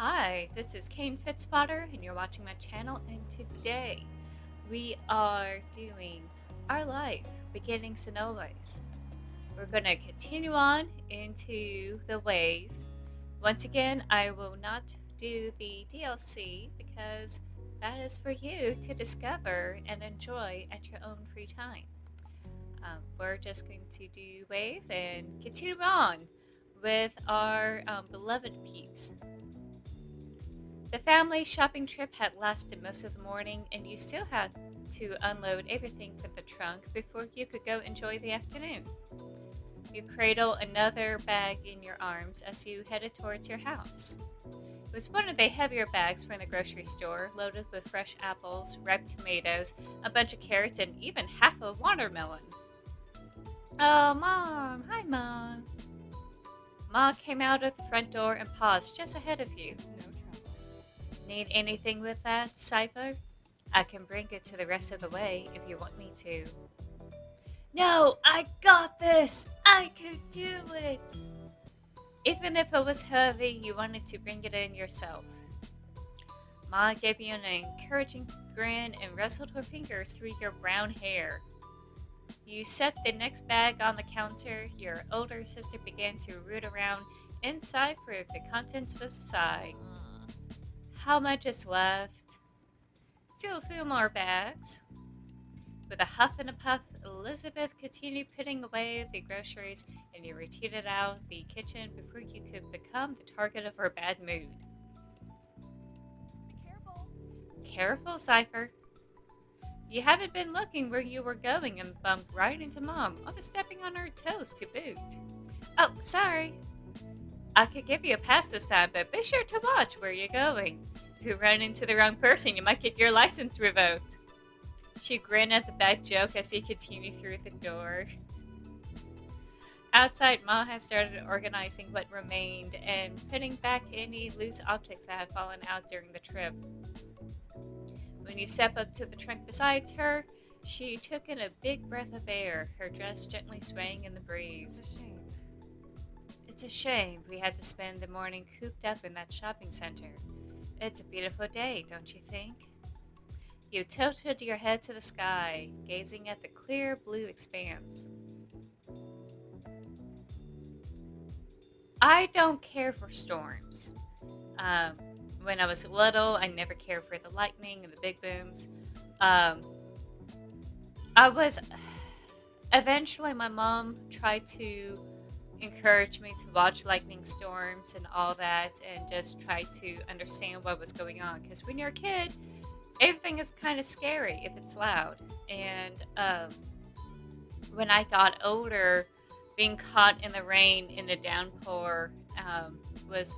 Hi, this is K.N.Fitzwater, and you're watching my channel. And today we are doing our life beginnings and always. We're going to continue on into the wave. Once again, I will not do the DLC because that is for you to discover and enjoy at your own free time. We're just going to do wave and continue on with our beloved peeps. The family shopping trip had lasted most of the morning, and you still had to unload everything from the trunk before you could go enjoy the afternoon. You cradle another bag in your arms as you headed towards your house. It was one of the heavier bags from the grocery store, loaded with fresh apples, ripe tomatoes, a bunch of carrots, and even half a watermelon. Oh, Mom! Hi, Mom! Ma came out of the front door and paused just ahead of you. No trouble. Need anything with that, Cypher? I can bring it to the rest of the way if you want me to. No, I got this! I could do it! Even if it was heavy, you wanted to bring it in yourself. Ma gave you an encouraging grin and wrestled her fingers through your brown hair. You set the next bag on the counter. Your older sister began to root around inside for the contents of a sigh. How much is left? Still a few more bags. With a huff and a puff, Elizabeth continued putting away the groceries, and you retreated out of the kitchen before you could become the target of her bad mood. Be careful. Careful, Cypher. You haven't been looking where you were going and bumped right into Mom, overstepping on her toes to boot. Oh, sorry. I could give you a pass this time, but be sure to watch where you're going. If you run into the wrong person, you might get your license revoked. She grinned at the bad joke as you continued through the door. Outside, Ma had started organizing what remained and putting back any loose objects that had fallen out during the trip. When you step up to the trunk beside her, she took in a big breath of air, her dress gently swaying in the breeze. It's a shame. It's a shame we had to spend the morning cooped up in that shopping center. It's a beautiful day, don't you think? You tilted your head to the sky, gazing at the clear blue expanse. I don't care for storms. Um, when I was little, I never cared for the lightning and the big booms. Um, I was. Eventually, my mom tried to encourage me to watch lightning storms and all that and just try to understand what was going on. Because when you're a kid, everything is kind of scary if it's loud. And when I got older, being caught in the rain in the downpour was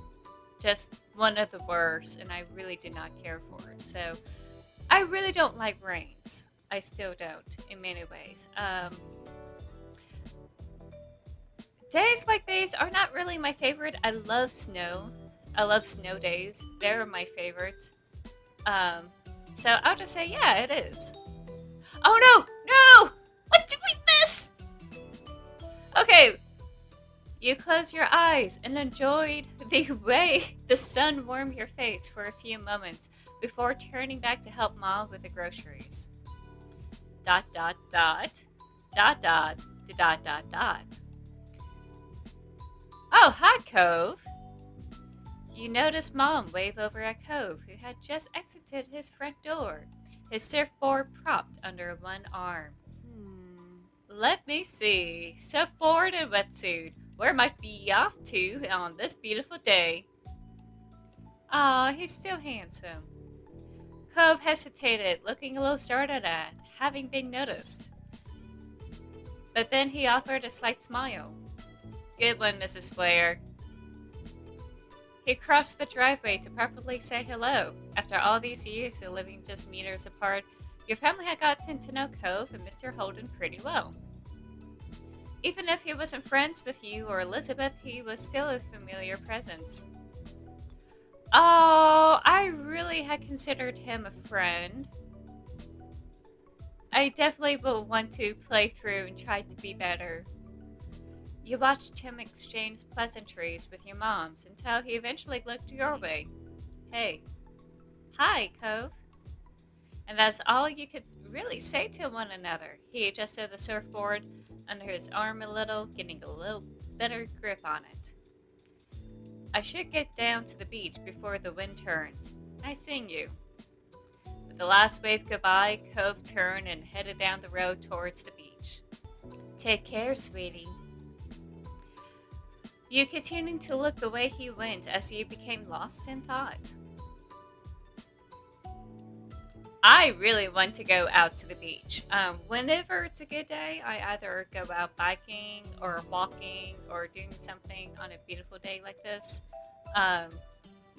just one of the worst, and I really did not care for it. So I really don't like rains. I still don't in many ways. Days like these are not really my favorite. I love snow. I love snow days. They're my favorite. Um, so I'll just say, yeah, it is. Oh no! No! What did we miss? Okay, you closed your eyes and enjoyed the way the sun warmed your face for a few moments before turning back to help Mom with the groceries. Dot dot dot. Dot dot. Dot dot dot. Oh, hi, Cove. You noticed Mom wave over at Cove, who had just exited his front door, his surfboard propped under one arm. Let me see. Surfboard and wetsuit. Where might be off to on this beautiful day? Aw, he's still handsome. Cove hesitated, looking a little startled at having been noticed. But then he offered a slight smile. Good one, Mrs. Flair. He crossed the driveway to properly say hello. After all these years of living just meters apart, your family had gotten to know Cove and Mr. Holden pretty well. Even if he wasn't friends with you or Elizabeth, he was still a familiar presence. Oh, I really had considered him a friend. I definitely will want to play through and try to be better. You watched him exchange pleasantries with your moms until he eventually looked your way. Hey, hi, Cove. And that's all you could really say to one another. He adjusted the surfboard under his arm a little, getting a little better grip on it. I should get down to the beach before the wind turns. Nice seeing you. With the last wave goodbye, Cove turned and headed down the road towards the beach. Take care, sweetie. You continued to look the way he went as you became lost in thought. I really want to go out to the beach. Whenever it's a good day, I either go out biking or walking or doing something on a beautiful day like this. Um,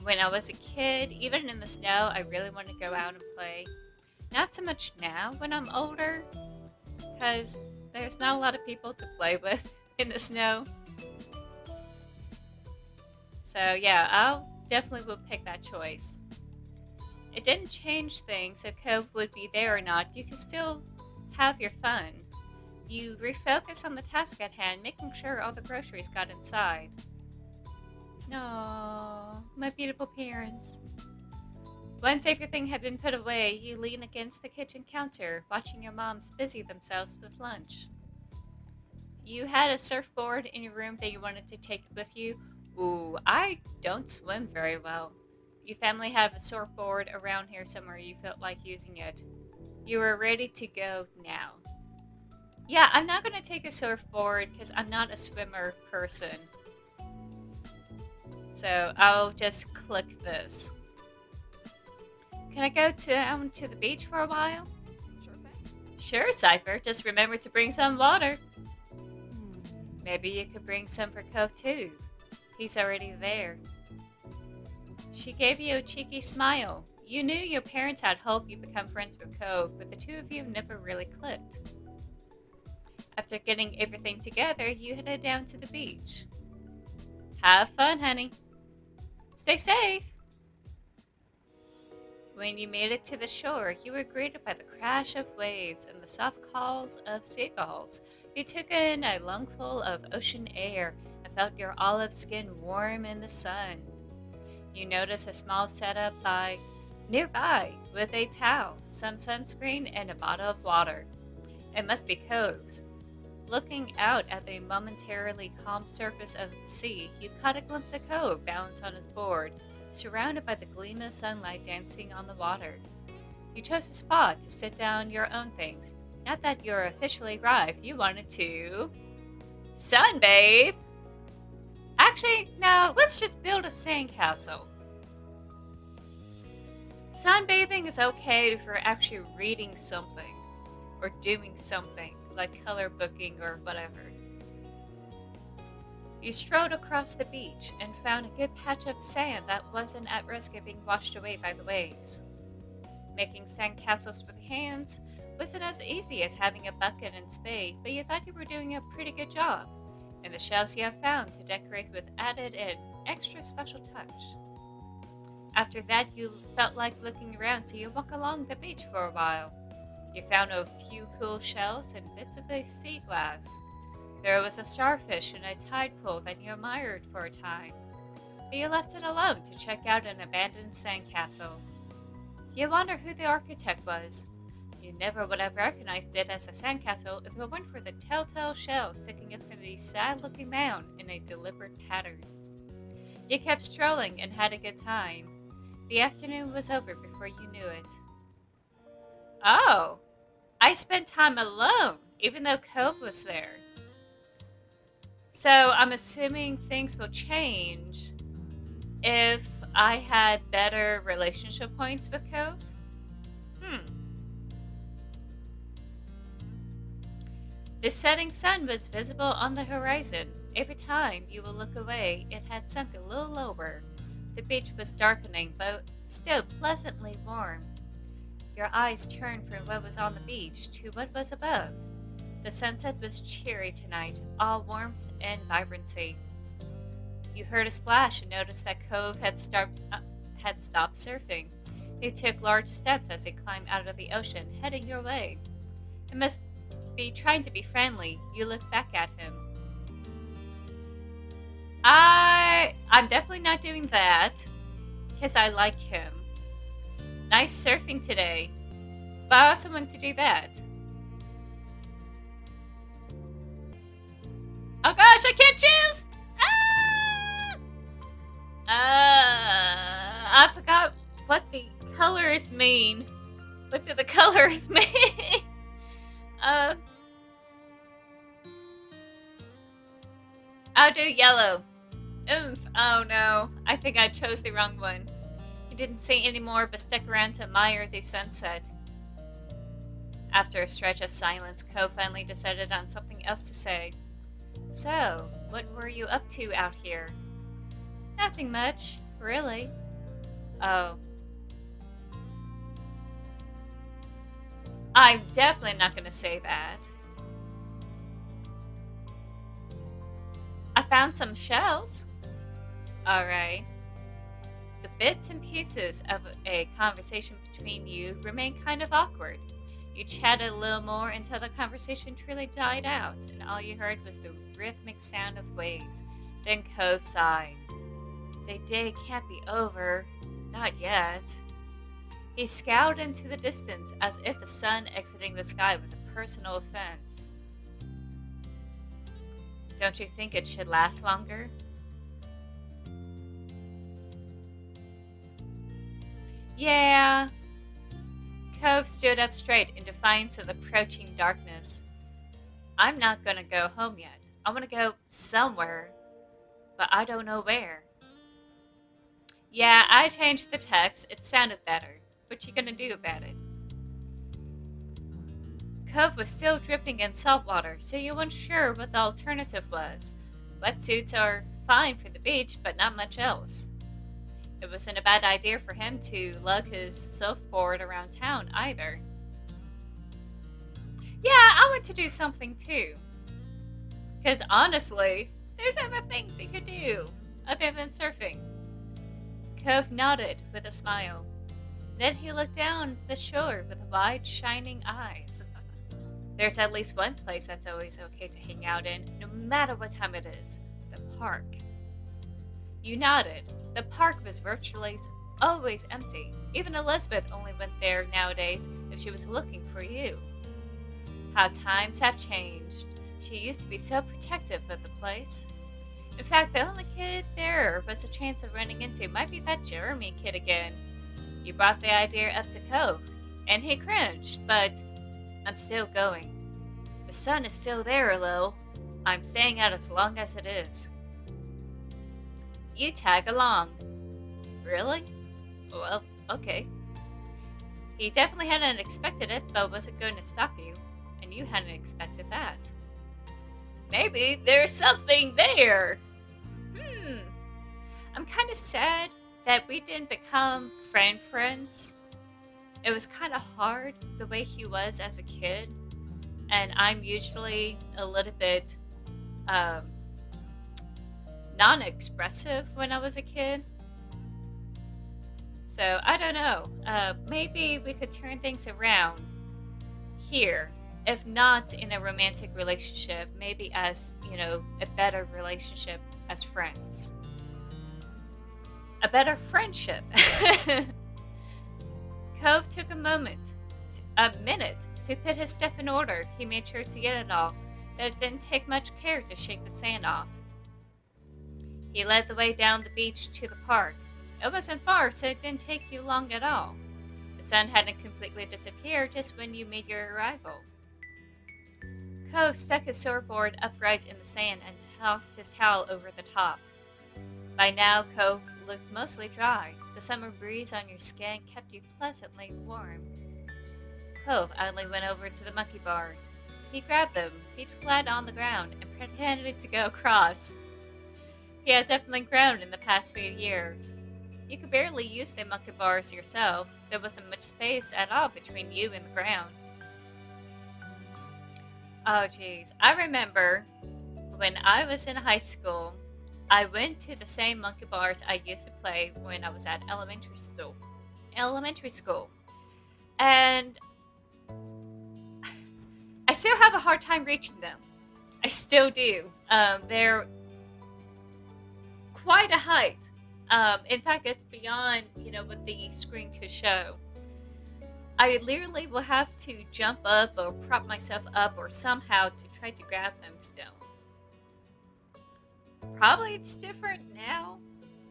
when I was a kid, even in the snow, I really want to go out and play. Not so much now when I'm older, because there's not a lot of people to play with in the snow. So yeah, I'll definitely will pick that choice. It didn't change things if Cove would be there or not. You could still have your fun. You refocus on the task at hand, making sure all the groceries got inside. No, my beautiful parents. Once everything had been put away, you lean against the kitchen counter, watching your moms busy themselves with lunch. You had a surfboard in your room that you wanted to take with you. Ooh, I don't swim very well. Your family have a surfboard around here somewhere you felt like using it. You were ready to go now. Yeah, I'm not going to take a surfboard because I'm not a swimmer person. So I'll just click this. Can I go down to the beach for a while? Sure thing. Sure, Cypher. Just remember to bring some water. Maybe you could bring some for Cove too. He's already there. She gave you a cheeky smile. You knew your parents had hoped you'd become friends with Cove, but the two of you never really clicked. After getting everything together, you headed down to the beach. Have fun, honey. Stay safe. When you made it to the shore, you were greeted by the crash of waves and the soft calls of seagulls. You took in a lungful of ocean air and felt your olive skin warm in the sun. You noticed a small setup by nearby with a towel, some sunscreen, and a bottle of water. It must be Cove's. Looking out at the momentarily calm surface of the sea, you caught a glimpse of Cove balanced on his board, surrounded by the gleam of sunlight dancing on the water. You chose a spot to sit down your own things. Not that you're officially arrived, you wanted to sunbathe. Actually, no, let's just build a sandcastle. Sunbathing is okay if you're actually reading something or doing something like color booking or whatever. You strolled across the beach and found a good patch of sand that wasn't at risk of being washed away by the waves. Making sandcastles with hands wasn't as easy as having a bucket and spade, but you thought you were doing a pretty good job, and the shells you have found to decorate with added an extra special touch. After that, you felt like looking around, so you walked along the beach for a while. You found a few cool shells and bits of a sea glass. There was a starfish in a tide pool that you admired for a time, but you left it alone to check out an abandoned sandcastle. You wonder who the architect was. You never would have recognized it as a sandcastle if it weren't for the telltale shells sticking up from the sad-looking mound in a deliberate pattern. You kept strolling and had a good time. The afternoon was over before you knew it. Oh, I spent time alone, even though Cove was there. So I'm assuming things will change if I had better relationship points with Cove. The setting sun was visible on the horizon. Every time you would look away, it had sunk a little lower. The beach was darkening, but still pleasantly warm. Your eyes turned from what was on the beach to what was above. The sunset was cheery tonight, all warmth and vibrancy. You heard a splash and noticed that Cove had stopped surfing. He took large steps as he climbed out of the ocean, heading your way. It must be trying to be friendly. You looked back at him. I'm definitely not doing that. because I like him. Nice surfing today. But I also want to do that. Oh gosh, I can't choose! I forgot what the colors mean. What do the colors mean? uh, I'll do yellow. Oomph. Oh no, I think I chose the wrong one. He didn't say any more, but stuck around to admire the sunset. After a stretch of silence, Cove finally decided on something else to say. So, what were you up to out here? Nothing much, really. Oh. I'm definitely not going to say that. I found some shells. Alright. The bits and pieces of a conversation between you remain kind of awkward. You chatted a little more until the conversation truly died out, and all you heard was the rhythmic sound of waves. Then Cove sighed. The day can't be over. Not yet. He scowled into the distance as if the sun exiting the sky was a personal offense. Don't you think it should last longer? Yeah. Cove stood up straight in defiance of the approaching darkness. I'm not gonna go home yet. I wanna go somewhere, but I don't know where. Yeah, I changed the text. It sounded better. What you gonna do about it? Cove was still dripping in salt water, so you weren't sure what the alternative was. Wetsuits are fine for the beach, but not much else. It wasn't a bad idea for him to lug his surfboard around town either. Yeah, I want to do something too. Because honestly, there's other things he could do other than surfing. Cove nodded with a smile. Then he looked down the shore with wide, shining eyes. There's at least one place that's always okay to hang out in, no matter what time it is. The park. You nodded. The park was virtually always empty. Even Elizabeth only went there nowadays if she was looking for you. How times have changed. She used to be so protective of the place. In fact, the only kid there was a chance of running into might be that Jeremy kid again. You brought the idea up to Cove, and he cringed, but I'm still going. The sun is still there a little. I'm staying out as long as it is. You tag along. Really? Well, okay. He definitely hadn't expected it, but wasn't going to stop you, and you hadn't expected that. Maybe there's something there. I'm kind of sad that we didn't become friends. It was kind of hard the way he was as a kid, and I'm usually a little bit non-expressive when I was a kid. So I don't know. Maybe we could turn things around here. If not in a romantic relationship, maybe as, a better relationship as friends. A better friendship. Cove took a minute to put his stuff in order. He made sure to get it all, though it didn't take much care to shake the sand off. He led the way down the beach to the park. It wasn't far, so it didn't take you long at all. The sun hadn't completely disappeared just when you made your arrival. Cove stuck his surfboard upright in the sand and tossed his towel over the top. By now, Cove looked mostly dry. The summer breeze on your skin kept you pleasantly warm. Cove idly went over to the monkey bars. He grabbed them, feet flat on the ground, and pretended to go across. He had definitely grown in the past few years. You could barely use the monkey bars yourself. There wasn't much space at all between you and the ground. Oh geez, I remember when I was in high school, I went to the same monkey bars I used to play when I was at elementary school. And I still have a hard time reaching them. I still do. They're quite a height. In fact, it's beyond what the screen could show. I literally will have to jump up or prop myself up or somehow to try to grab them still. Probably it's different now.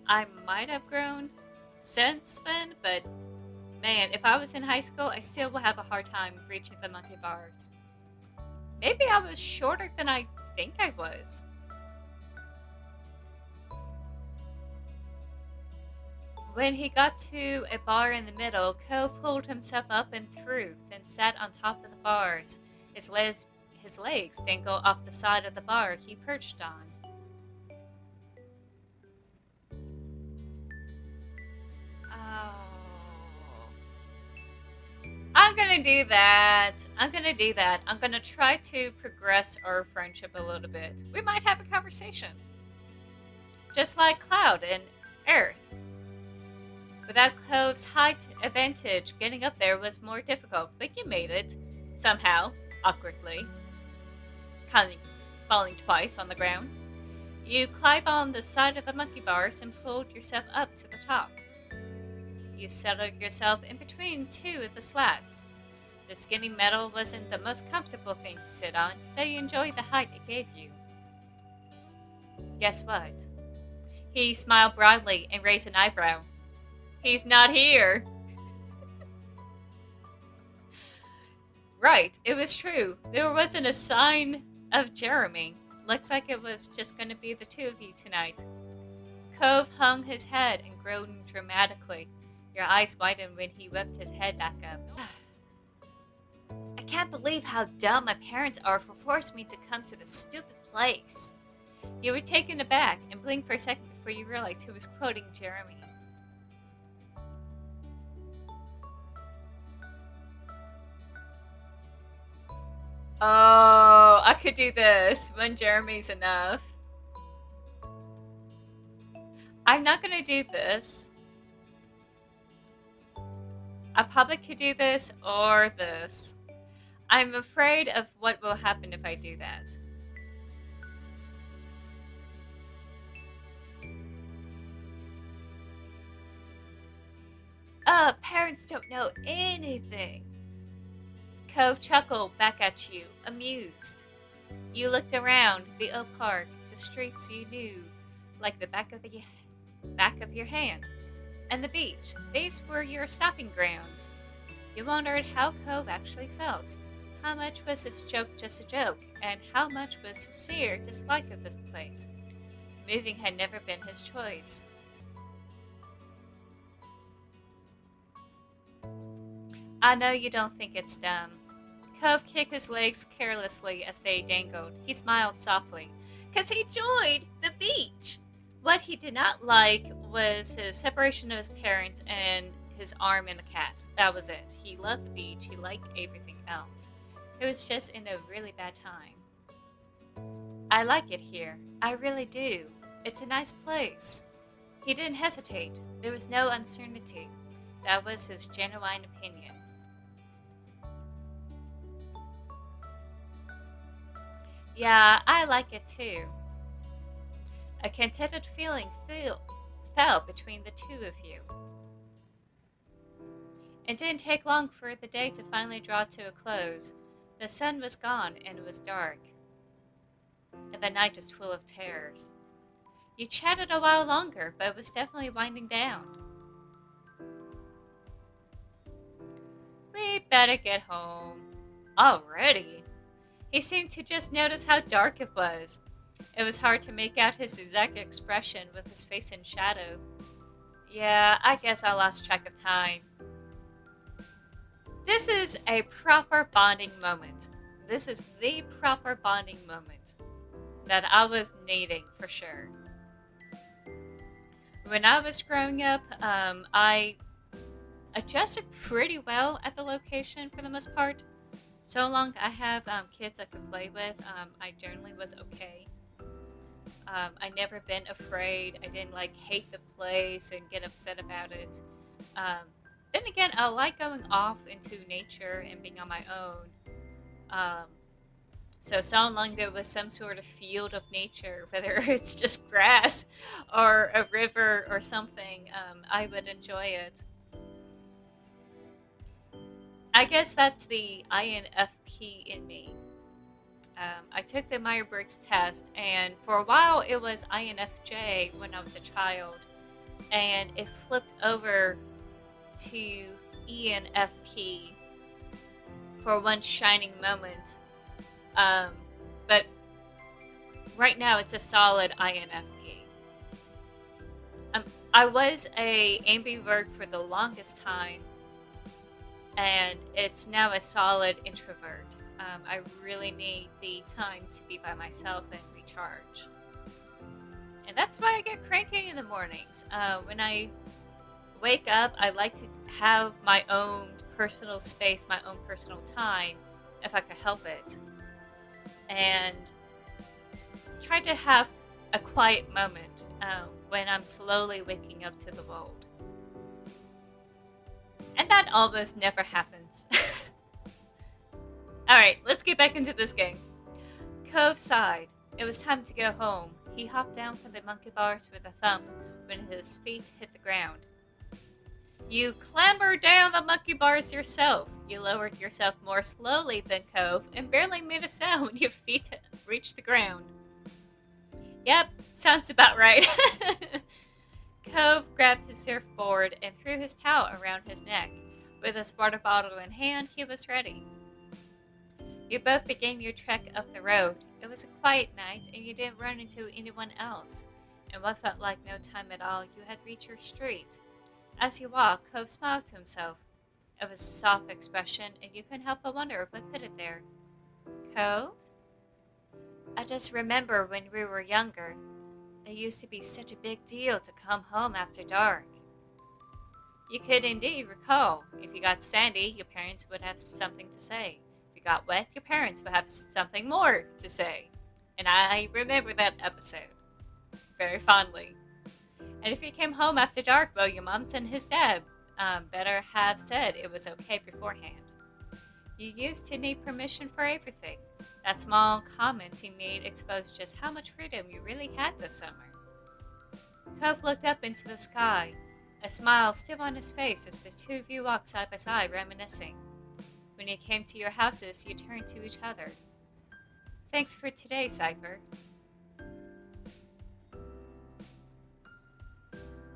I might have grown since then, but man, if I was in high school, I still would have a hard time reaching the monkey bars. Maybe I was shorter than I think I was. When he got to a bar in the middle, Cove pulled himself up and through, then sat on top of the bars. His legs, his legs dangled off the side of the bar he perched on. Oh. I'm gonna do that. I'm gonna do that. I'm gonna try to progress our friendship a little bit. We might have a conversation. Just like Cloud and Earth. Without Cove's height advantage, getting up there was more difficult, but you made it. Somehow, awkwardly, kind of falling twice on the ground. You climbed on the side of the monkey bars and pulled yourself up to the top. You settled yourself in between two of the slats. The skinny metal wasn't the most comfortable thing to sit on, though you enjoyed the height it gave you. Guess what? He smiled broadly and raised an eyebrow. He's not here. Right, it was true. There wasn't a sign of Jeremy. Looks like it was just going to be the two of you tonight. Cove hung his head and groaned dramatically. Your eyes widened when he whipped his head back up. I can't believe how dumb my parents are for forcing me to come to this stupid place. You were taken aback and blinked for a second before you realized who was quoting Jeremy. Oh, I could do this when Jeremy's enough. I'm not going to do this. I probably could do this or this. I'm afraid of what will happen if I do that. Parents don't know anything. Cove chuckled back at you, amused. You looked around the old park, the streets you knew like the back of your hand, and the beach. These were your stopping grounds. You wondered how Cove actually felt. How much was his joke just a joke, and how much was sincere dislike of this place? Moving had never been his choice. I know you don't think it's dumb. Cove kicked his legs carelessly as they dangled. He smiled softly. 'Cause he joined the beach! What he did not like was his separation of his parents and his arm in the cast. That was it. He loved the beach. He liked everything else. It was just in a really bad time. I like it here. I really do. It's a nice place. He didn't hesitate. There was no uncertainty. That was his genuine opinion. Yeah, I like it too. A contented feeling fell between the two of you. It didn't take long for the day to finally draw to a close. The sun was gone and it was dark, and the night was full of terrors. You chatted a while longer, but it was definitely winding down. We better get home. Already? He seemed to just notice how dark it was. It was hard to make out his exact expression with his face in shadow. Yeah, I guess I lost track of time. This is a proper bonding moment. This is the proper bonding moment that I was needing for sure. When I was growing up, I adjusted pretty well at the location for the most part. So long I have kids I could play with, I generally was okay. I never been afraid. I didn't like hate the place and get upset about it. Um, then again, I like going off into nature and being on my own. Um, So long there was some sort of field of nature, whether it's just grass or a river or something, I would enjoy it. I guess that's the INFP in me. I took the Meyer Briggs test, and for a while it was INFJ when I was a child, and it flipped over to ENFP for one shining moment. Um, but right now it's a solid INFP. Um, I was a ambivert for the longest time, and it's now a solid introvert. I really need the time to be by myself and recharge. And that's why I get cranky in the mornings. When I wake up, I like to have my own personal space, my own personal time, if I could help it. And try to have a quiet moment when I'm slowly waking up to the world. And that almost never happens. Alright, let's get back into this game. Cove sighed. It was time to go home. He hopped down from the monkey bars with a thump when his feet hit the ground. You clambered down the monkey bars yourself. You lowered yourself more slowly than Cove and barely made a sound when your feet reached the ground. Yep, sounds about right. Cove grabbed his surfboard and threw his towel around his neck. With his water bottle in hand, he was ready. You both began your trek up the road. It was a quiet night, and you didn't run into anyone else. In what felt like no time at all, you had reached your street. As you walked, Cove smiled to himself. It was a soft expression, and you couldn't help but wonder what put it there. Cove? I just remember when we were younger. It used to be such a big deal to come home after dark. You could indeed recall. If you got sandy, your parents would have something to say. If you got wet, your parents would have something more to say. And I remember that episode very fondly. And if you came home after dark, well, your mums and his dad better have said it was okay beforehand. You used to need permission for everything. That small comment he made exposed just how much freedom you really had this summer. Cove looked up into the sky, a smile still on his face as the two of you walked side by side, reminiscing. When you came to your houses, you turned to each other. Thanks for today, Cypher.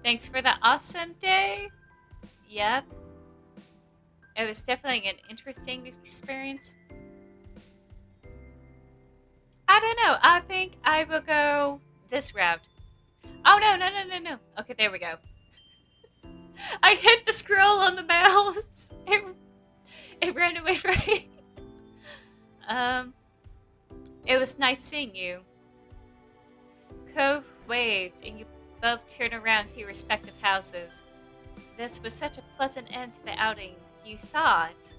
Thanks for the awesome day. Yep. It was definitely an interesting experience. I don't know. I think I will go this route. Oh, no. Okay, there we go. I hit the scroll on the mouse. It ran away from me. Um, it was nice seeing you. Cove waved, and you both turned around to your respective houses. This was such a pleasant end to the outing, you thought.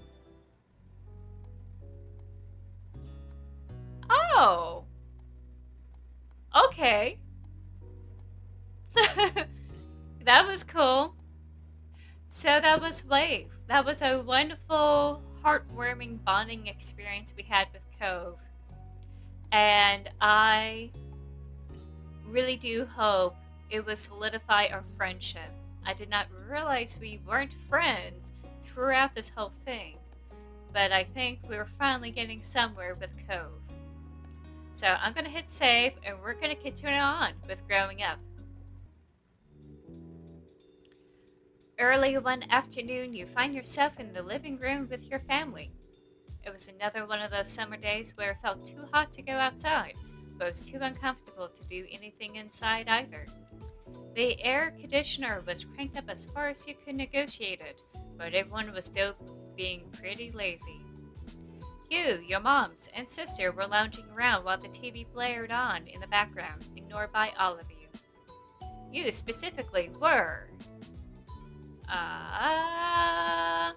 Oh, okay. That was cool. So that was Wave. That was a wonderful, heartwarming bonding experience we had with Cove. And I really do hope it will solidify our friendship. I did not realize we weren't friends throughout this whole thing, but I think we were finally getting somewhere with Cove. So I'm going to hit save, and we're going to continue on with growing up. Early one afternoon, you find yourself in the living room with your family. It was another one of those summer days where it felt too hot to go outside, but it was too uncomfortable to do anything inside either. The air conditioner was cranked up as far as you could negotiate it, but everyone was still being pretty lazy. You, your moms, and sister were lounging around while the TV blared on in the background, ignored by all of you. You specifically were Uh,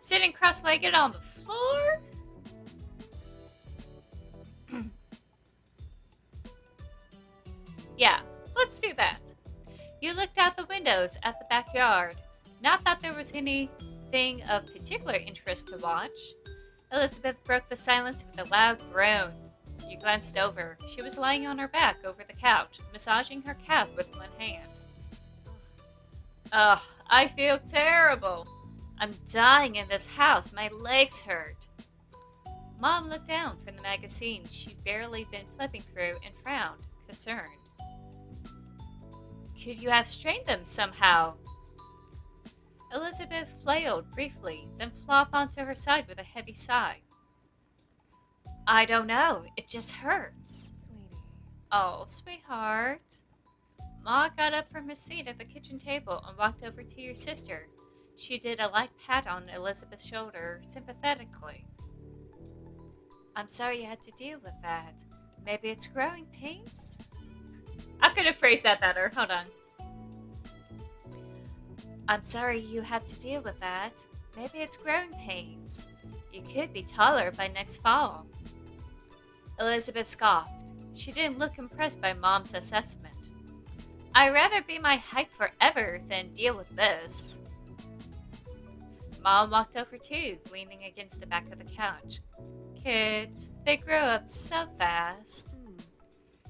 sitting cross-legged on the floor? Yeah, let's do that. You looked out the windows at the backyard. Not that there was any thing of particular interest to watch. Elizabeth broke the silence with a loud groan. You glanced over. She was lying on her back over the couch, massaging her calf with one hand. Ugh, I feel terrible. I'm dying in this house. My legs hurt. Mom looked down from the magazine she'd barely been flipping through and frowned, concerned. Could you have strained them somehow? Elizabeth flailed briefly, then flopped onto her side with a heavy sigh. I don't know. It just hurts. Sweetie. Oh, sweetheart. Ma got up from her seat at the kitchen table and walked over to your sister. She did a light pat on Elizabeth's shoulder sympathetically. I'm sorry you had to deal with that. Maybe it's growing pains? I could have phrased that better. Hold on. I'm sorry you had to deal with that. Maybe it's growing pains. You could be taller by next fall. Elizabeth scoffed. She didn't look impressed by Mom's assessment. I'd rather be my height forever than deal with this. Mom walked over too, leaning against the back of the couch. Kids, they grow up so fast.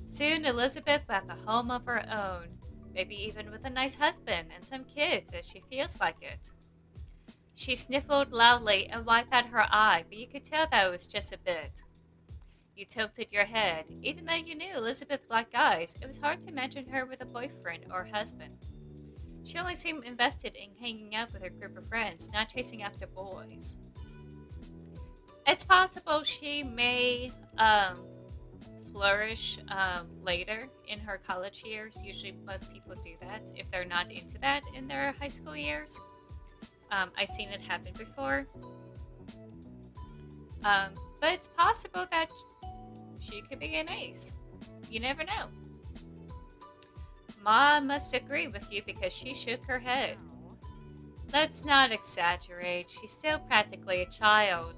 Soon Elizabeth will have a home of her own, maybe even with a nice husband and some kids if she feels like it. She sniffled loudly and wiped at her eye, but you could tell that it was just a bit. You tilted your head. Even though you knew Elizabeth liked guys, it was hard to imagine her with a boyfriend or husband. She only seemed invested in hanging out with her group of friends, not chasing after boys. It's possible she may flourish later in her college years. Usually most people do that if they're not into that in their high school years. I've seen it happen before. But it's possible that she could be an ace. You never know. Ma must agree with you because she shook her head. Let's not exaggerate. She's still practically a child.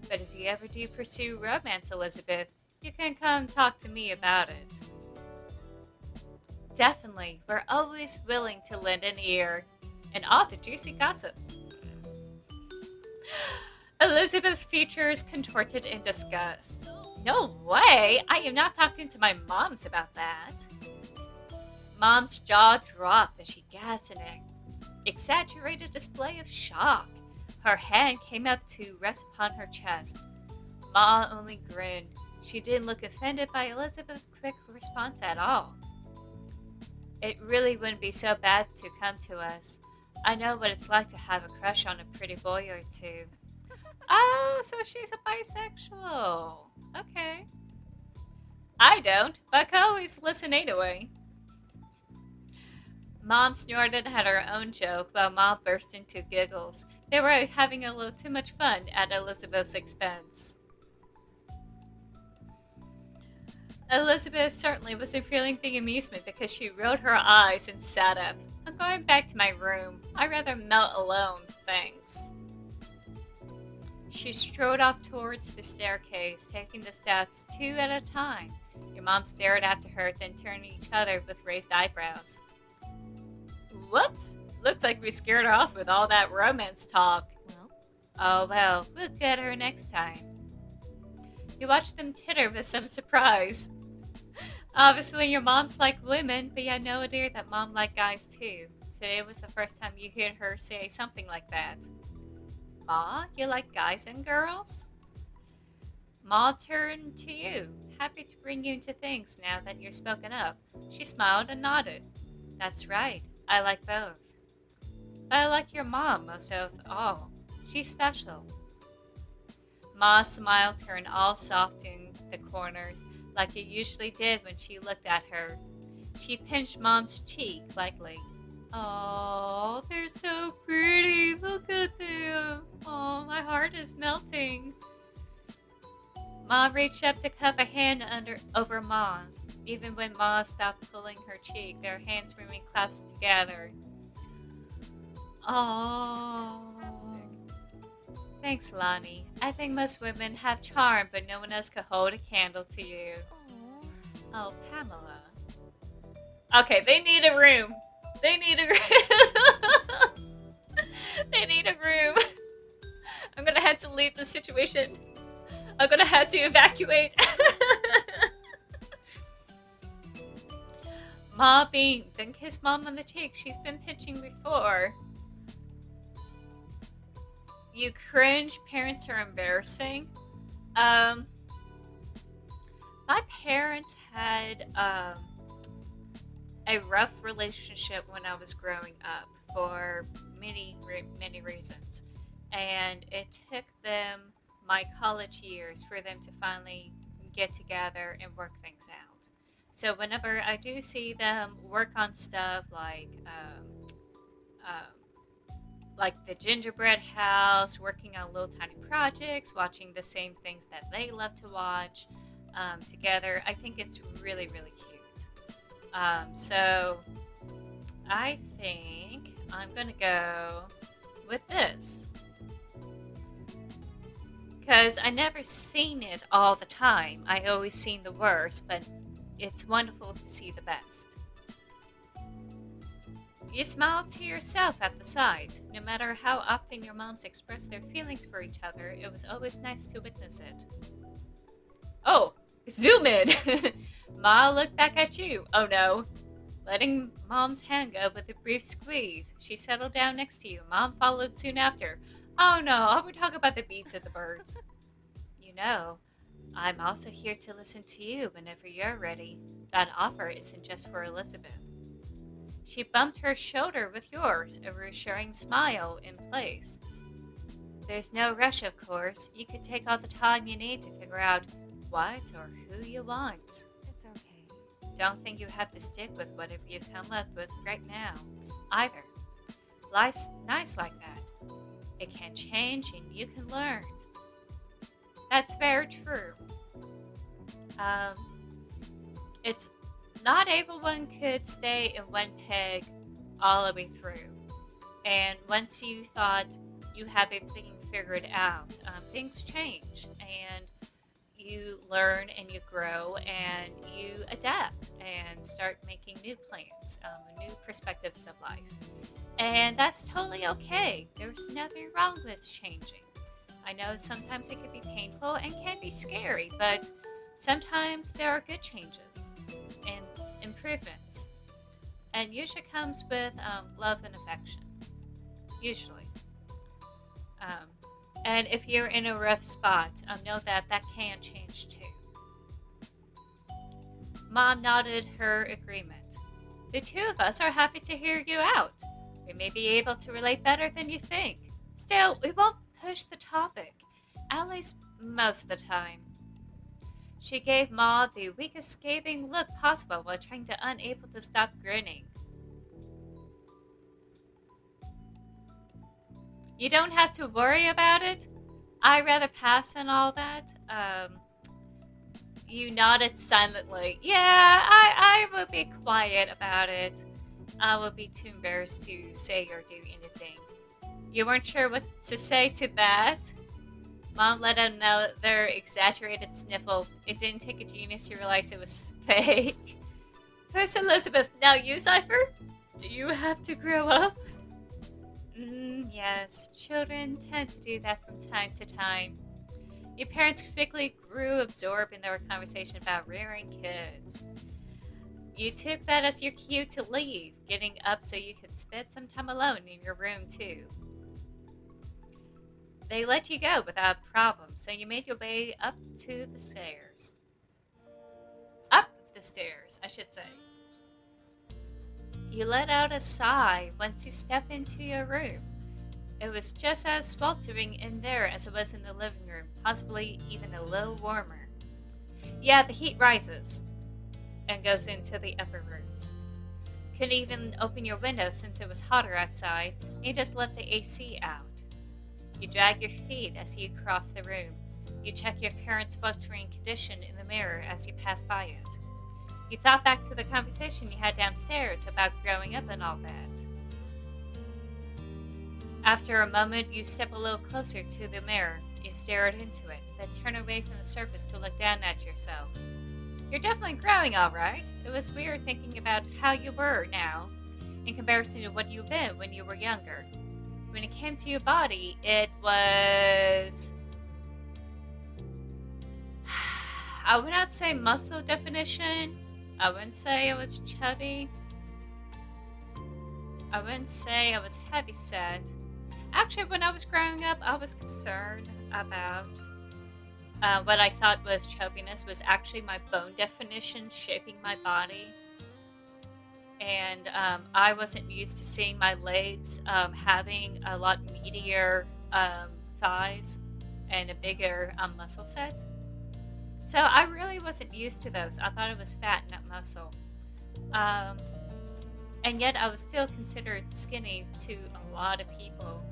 But if you ever do pursue romance, Elizabeth, you can come talk to me about it. Definitely. We're always willing to lend an ear. And all the juicy gossip. Elizabeth's features contorted in disgust. No way! I am not talking to my moms about that. Mom's jaw dropped as she gasped in an exaggerated display of shock. Her hand came up to rest upon her chest. Ma only grinned. She didn't look offended by Elizabeth's quick response at all. It really wouldn't be so bad to come to us. I know what it's like to have a crush on a pretty boy or two. Oh, so she's a bisexual. Okay. I don't, but I always listen anyway. Mom snorted at her own joke while Ma burst into giggles. They were having a little too much fun at Elizabeth's expense. Elizabeth certainly wasn't feeling the amusement because she rolled her eyes and sat up. I'm going back to my room. I'd rather melt alone, thanks. She strode off towards the staircase, taking the steps 2 at a time. Your mom stared after her, then turned to each other with raised eyebrows. Whoops! Looks like we scared her off with all that romance talk. Oh well, we'll get her next time. You watched them titter with some surprise. Obviously your mom's like women, but you had no idea that mom liked guys too. Today was the first time you heard her say something like that. Ma, you like guys and girls? Ma turned to you, happy to bring you into things now that you're spoken up. She smiled and nodded. That's right, I like both. But I like your mom most of all. She's special. Ma's smile turned all soft in the corners, like it usually did when she looked at her. She pinched Mom's cheek lightly. Oh, they're so pretty. Look at them. Oh, my heart is melting. Ma reached up to cup a hand over Ma's. Even when Ma stopped pulling her cheek, their hands remained clasped together. Oh. Thanks, Lonnie. I think most women have charm, but no one else could hold a candle to you. Oh, Pamela. Okay, they need a room. They need a room. They need a room. I'm gonna have to leave the situation. I'm gonna have to evacuate. Ma Bean, then kiss Mom on the cheek. She's been pitching before. You cringe. Parents are embarrassing. Um, my parents had a rough relationship when I was growing up for many reasons, and it took them my college years for them to finally get together and work things out. So whenever I do see them work on stuff like the gingerbread house, working on little tiny projects, watching the same things that they love to watch together, I think it's really cute. So I think I'm gonna go with this because I never seen it all the time. I always seen the worst, but it's wonderful to see the best. You smiled to yourself at the sight. No matter how often your moms expressed their feelings for each other, it was always nice to witness it. Oh, zoom in! Ma looked back at you. Oh no. Letting Mom's hand go with a brief squeeze, she settled down next to you. Mom followed soon after. Oh no, we're talking about the beats of the birds. You know, I'm also here to listen to you whenever you're ready. That offer isn't just for Elizabeth. She bumped her shoulder with yours, a reassuring smile in place. There's no rush, of course. You could take all the time you need to figure out what or who you want. It's okay. Don't think you have to stick with whatever you come up with right now, either. Life's nice like that. It can change and you can learn. That's very true. Um, it's not everyone could stay in one peg all the way through. And once you thought you have everything figured out, things change and you learn and you grow and you adapt and start making new plans, new perspectives of life. And that's totally okay. There's nothing wrong with changing. I know sometimes it can be painful and can be scary, but sometimes there are good changes and improvements. And usually comes with love and affection. Usually. Um, and if you're in a rough spot, know that that can change too. Mom nodded her agreement. The two of us are happy to hear you out. We may be able to relate better than you think. Still, we won't push the topic, at least most of the time. She gave Ma the weakest scathing look possible while trying to unable to stop grinning. You don't have to worry about it. I'd rather pass on all that. You nodded silently. Yeah, I will be quiet about it. I will be too embarrassed to say or do anything. You weren't sure what to say to that? Mom let him know their exaggerated sniffle. It didn't take a genius to realize it was fake. First Elizabeth, now you, Cypher? Do you have to grow up? Yes, children tend to do that from time to time. Your parents quickly grew absorbed in their conversation about rearing kids. You took that as your cue to leave, getting up so you could spend some time alone in your room too. They let you go without problem, so you made your way up to the stairs. Up the stairs, I should say. You let out a sigh once you step into your room. It was just as sweltering in there as it was in the living room, possibly even a little warmer. Yeah, the heat rises and goes into the upper rooms. Couldn't even open your window since it was hotter outside, and you just let the AC out. You drag your feet as you cross the room. You check your current sweltering condition in the mirror as you pass by it. You thought back to the conversation you had downstairs about growing up and all that. After a moment, you step a little closer to the mirror. You stare into it, then turn away from the surface to look down at yourself. You're definitely growing, all right. It was weird thinking about how you were now in comparison to what you've been when you were younger. when it came to your body, it was, I would not say muscle definition. I wouldn't say I was chubby. I wouldn't say I was heavy set. Actually, when I was growing up, I was concerned about what I thought was chubbiness was actually my bone definition shaping my body. And I wasn't used to seeing my legs having a lot meatier thighs and a bigger muscle set. So I really wasn't used to those. I thought it was fat, not muscle. Um, and yet I was still considered skinny to a lot of people.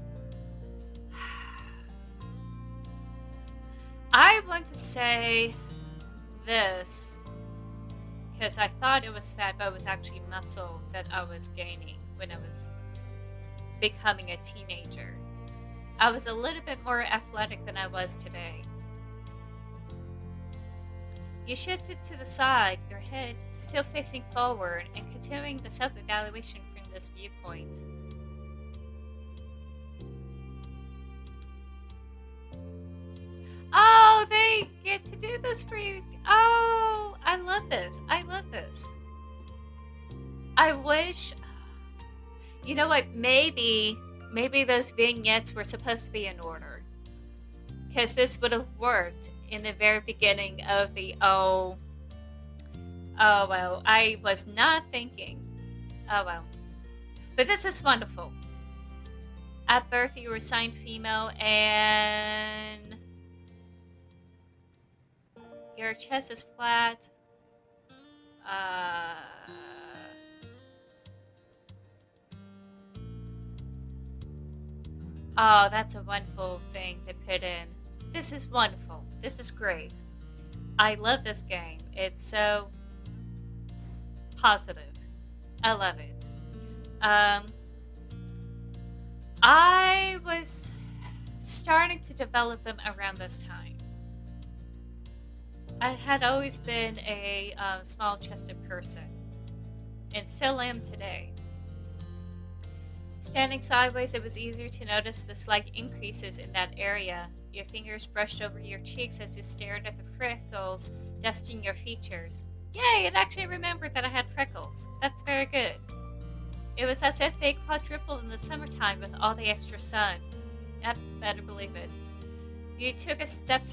I want to say this because I thought it was fat, but it was actually muscle that I was gaining when I was becoming a teenager. I was a little bit more athletic than I was today. You shifted to the side, your head still facing forward, and continuing the self evaluation from this viewpoint. Oh, they get to do this for you. Oh, I love this. I love this. I wish, you know what, maybe those vignettes were supposed to be in order. Because this would have worked in the very beginning of the oh well, I was not thinking. Oh well. But this is wonderful. At birth you were assigned female and your chest is flat. Uh oh, that's a wonderful thing to put in. This is wonderful. This is great. I love this game. It's so positive. I love it. Um, I was starting to develop them around this time. I had always been a small chested person and still am today. Standing sideways, it was easier to notice the slight increases in that area. Your fingers brushed over your cheeks as you stared at the freckles dusting your features. Yay, it actually remembered that I had freckles. That's very good. It was as if they quadrupled in the summertime with all the extra sun. Yep, better believe it. You took a step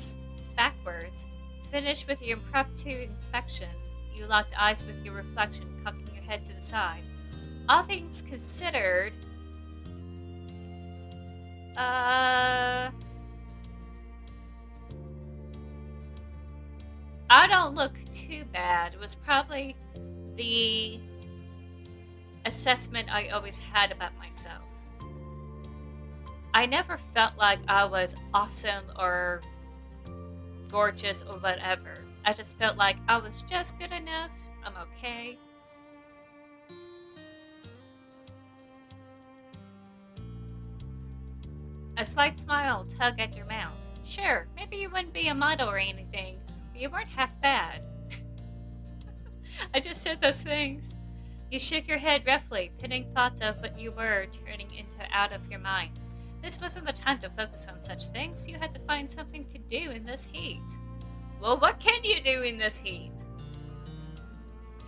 backwards, finished with your impromptu inspection. You locked eyes with your reflection, cocking your head to the side. All things considered, I don't look too bad. It was probably the assessment I always had about myself. I never felt like I was awesome or gorgeous or whatever. I just felt like I was just good enough. I'm okay. A slight smile tugged at your mouth. Sure, maybe you wouldn't be a model or anything, but you weren't half bad. I just said those things. You shook your head roughly, putting thoughts of what you were turning into out of your mind. This wasn't the time to focus on such things. You had to find something to do in this heat. Well, what can you do in this heat?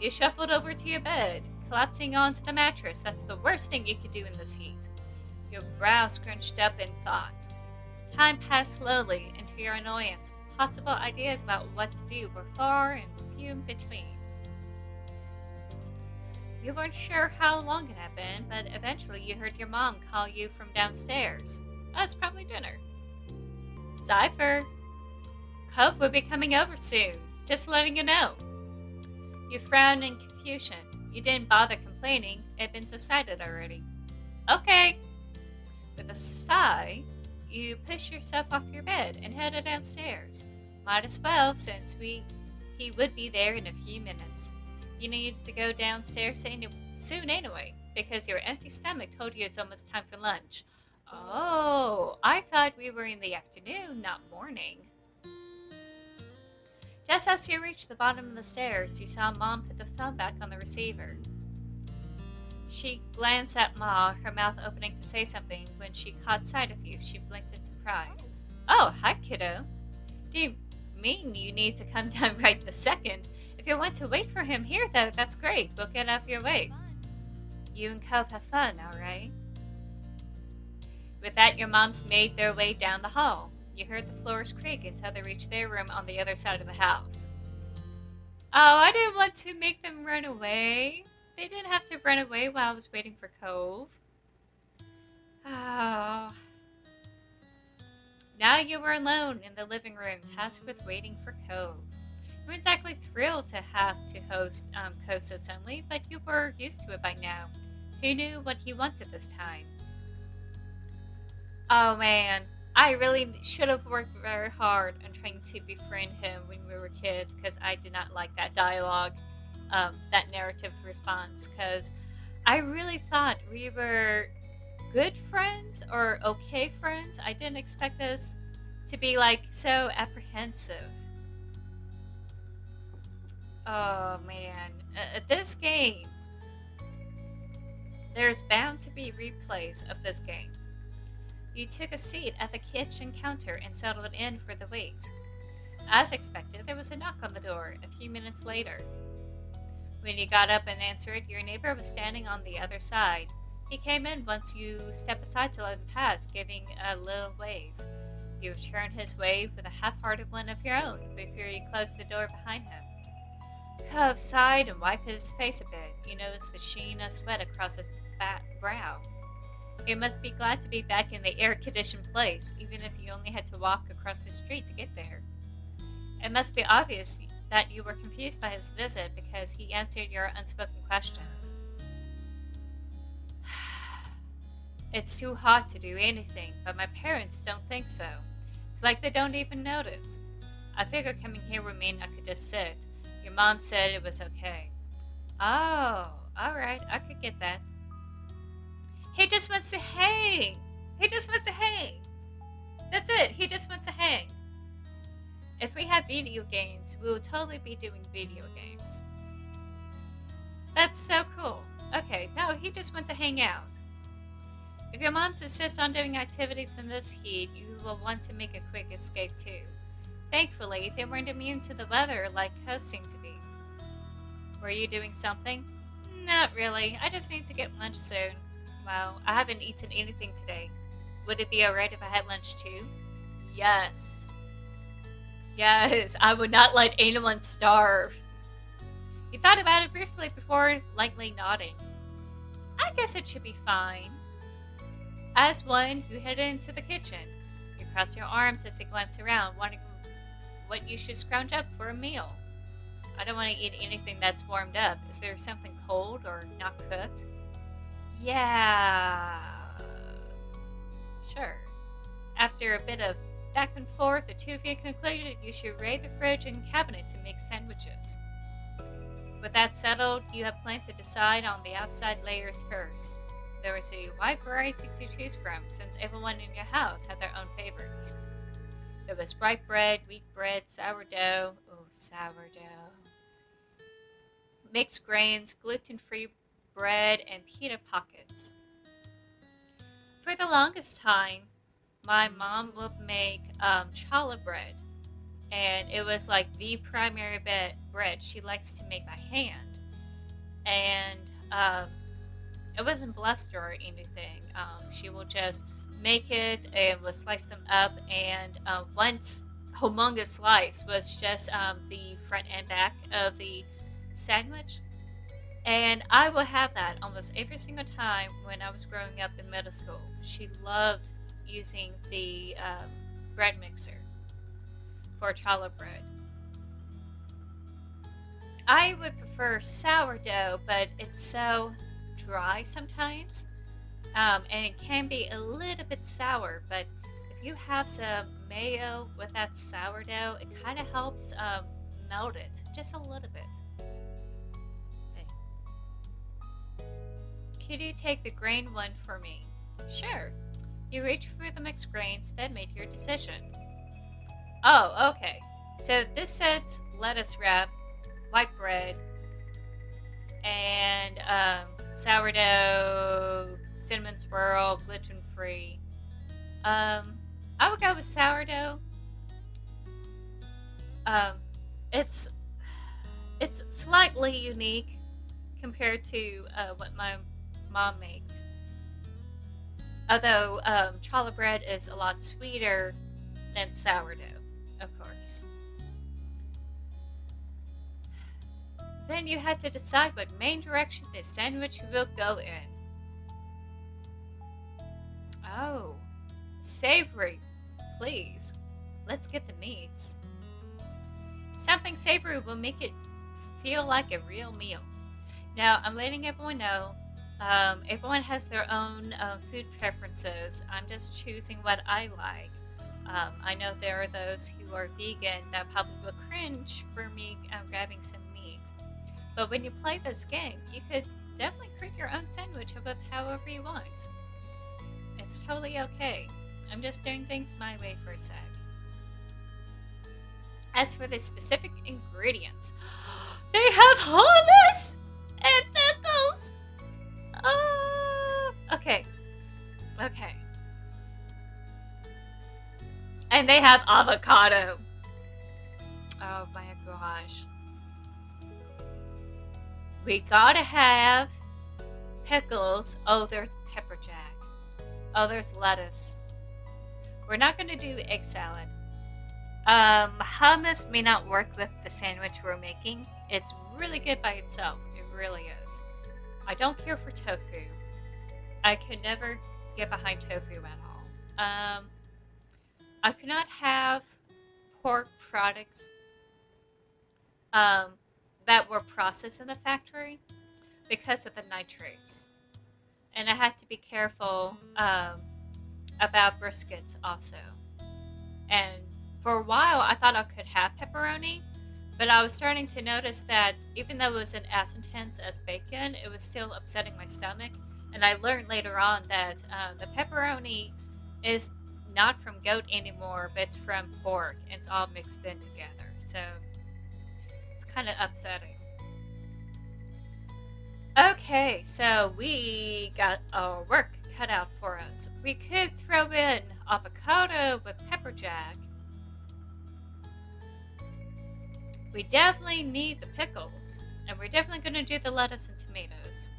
You shuffled over to your bed, collapsing onto the mattress. That's the worst thing you could do in this heat. Your brow scrunched up in thought. Time passed slowly, and to your annoyance, possible ideas about what to do were far and few in between. You weren't sure how long it had been, but eventually you heard your mom call you from downstairs. Oh, it's probably dinner. Cypher, Cove will be coming over soon. Just letting you know. You frowned in confusion. You didn't bother complaining. It had been decided already. Okay. With a sigh, you pushed yourself off your bed and headed downstairs. Might as well, since he would be there in a few minutes. You needed to go downstairs soon anyway, because your empty stomach told you it's almost time for lunch. Oh, I thought we were in the afternoon, not morning. Just as you reached the bottom of the stairs, you saw Mom put the phone back on the receiver. She glanced at Ma, her mouth opening to say something. When she caught sight of you, she blinked in surprise. Oh, hi, kiddo. Do you mean you need to come down right this second? If you want to wait for him here, though, that's great. We'll get out of your way. You and Cove have fun, all right? With that, your moms made their way down the hall. You heard the floors creak until they reached their room on the other side of the house. Oh, I didn't want to make them run away. They didn't have to run away while I was waiting for Cove. Oh. Now you were alone in the living room, tasked with waiting for Cove. You weren't exactly thrilled to have to host Cove so suddenly, but you were used to it by now. Who knew what he wanted this time? Oh man, I really should have worked very hard on trying to befriend him when we were kids because I did not like that dialogue, that narrative response, because I really thought we were good friends or okay friends. I didn't expect us to be like so apprehensive. Oh man, this game, there's bound to be replays of this game. You took a seat at the kitchen counter and settled in for the wait. As expected, there was a knock on the door a few minutes later. When you got up and answered, your neighbor was standing on the other side. He came in once you stepped aside to let him pass, giving a little wave. You returned his wave with a half-hearted one of your own before you closed the door behind him. Cove sighed and wiped his face a bit. You noticed the sheen of sweat across his brow. You must be glad to be back in the air-conditioned place, even if you only had to walk across the street to get there. It must be obvious that you were confused by his visit because he answered your unspoken question. It's too hot to do anything, but my parents don't think so. It's like they don't even notice. I figured coming here would mean I could just sit. Your mom said it was okay. Oh, alright, I could get that. He just wants to hang. He just wants to hang. That's it. He just wants to hang. If we have video games, we will totally be doing video games. That's so cool. Okay, no, he just wants to hang out. If your moms insist on doing activities in this heat, you will want to make a quick escape too. Thankfully, they weren't immune to the weather like Cove seemed to be. Were you doing something? Not really. I just need to get lunch soon. Well, I haven't eaten anything today. Would it be alright if I had lunch too? Yes. Yes, I would not let anyone starve. He thought about it briefly before lightly nodding. I guess it should be fine. As one, you headed into the kitchen. You crossed your arms as you glanced around, wondering what you should scrounge up for a meal. I don't want to eat anything that's warmed up. Is there something cold or not cooked? Yeah. Sure. After a bit of back and forth, the two of you concluded you should raid the fridge and cabinet to make sandwiches. With that settled, you have planned to decide on the outside layers first. There was a wide variety to choose from, since everyone in your house had their own favorites. There was ripe bread, wheat bread, sourdough. Oh, sourdough. Mixed grains, gluten-free bread, and pita pockets. For the longest time, my mom would make challah bread, and it was like the primary bread she likes to make by hand. And it wasn't blessed or anything. She will just make it and will slice them up, and one humongous slice was just the front and back of the sandwich. And I will have that almost every single time when I was growing up in middle school. She loved using the bread mixer for challah bread. I would prefer sourdough, but it's so dry sometimes, and it can be a little bit sour. But if you have some mayo with that sourdough, it kind of helps melt it just a little bit. Could you take the grain one for me? Sure. You reached for the mixed grains, then made your decision. Oh, okay. So this says lettuce wrap, white bread, and sourdough, cinnamon swirl, gluten free. I would go with sourdough. Um, it's it's slightly unique compared to what my mom makes. Although challah bread is a lot sweeter than sourdough, of course. Then you had to decide what main direction this sandwich will go in. Oh, savory, please. Let's get the meats. Something savory will make it feel like a real meal. Now, I'm letting everyone know everyone has their own food preferences. I'm just choosing what I like. I know there are those who are vegan that probably will cringe for me grabbing some meat. But when you play this game, you could definitely create your own sandwich with however you want. It's totally okay. I'm just doing things my way for a sec. As for the specific ingredients, they have hummus and pickles. Okay. Okay. And they have avocado. Oh my gosh. We gotta have pickles. Oh, there's pepper jack. Oh, there's lettuce. We're not gonna do egg salad. Hummus may not work with the sandwich we're making. It's really good by itself. It really is. I don't care for tofu. I could never get behind tofu at all. I could not have pork products that were processed in the factory because of the nitrates. And I had to be careful about briskets also. And for a while, I thought I could have pepperoni, but I was starting to notice that even though it wasn't as intense as bacon, it was still upsetting my stomach. And I learned later on that the pepperoni is not from goat anymore, but it's from pork. And it's all mixed in together. So it's kind of upsetting. Okay, so we got our work cut out for us. We could throw in avocado with pepper jack. We definitely need the pickles, and we're definitely going to do the lettuce and tomatoes.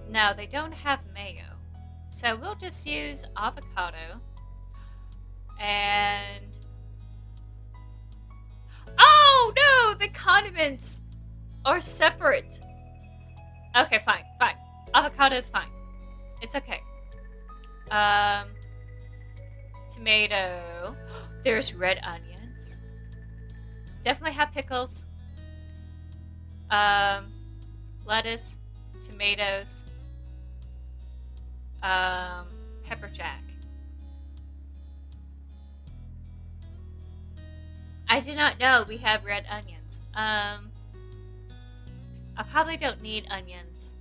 Now they don't have mayo, so we'll just use avocado and oh no, the condiments are separate. Okay, fine. Avocado is fine. It's okay. Tomato. There's red onions. Definitely have pickles. Lettuce, tomatoes, pepper jack. I did not know we have red onions. I probably don't need onions.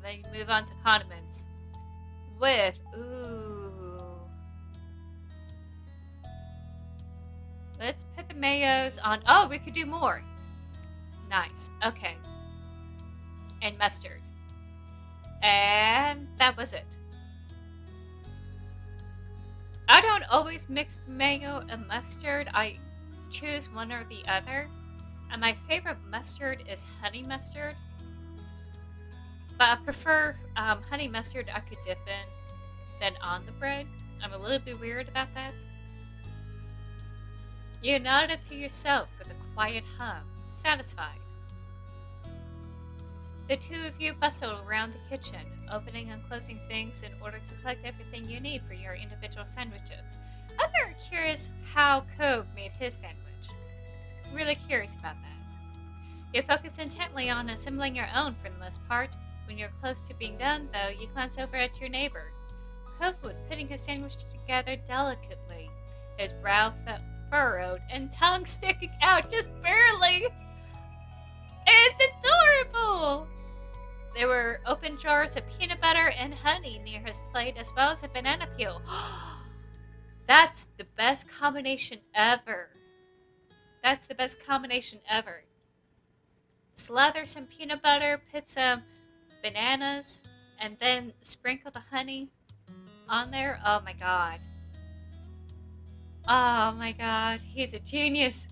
Then move on to condiments. Let's put the mayos on. Oh, we could do more. Nice. Okay. And mustard. And that was it. I don't always mix mayo and mustard. I choose one or the other. And my favorite mustard is honey mustard. But I prefer honey mustard I could dip in than on the bread. I'm a little bit weird about that. You nodded to yourself with a quiet hum, satisfied. The two of you bustled around the kitchen, opening and closing things in order to collect everything you need for your individual sandwiches. I'm very curious how Cove made his sandwich. Really curious about that. You focus intently on assembling your own for the most part. When you're close to being done, though, you glance over at your neighbor. Cove was putting his sandwich together delicately, his brow furrowed and tongue sticking out just barely. It's adorable! There were open jars of peanut butter and honey near his plate, as well as a banana peel. That's the best combination ever. That's the best combination ever. Slather some peanut butter, put some bananas, and then sprinkle the honey on there. Oh my god. Oh my god. He's a genius.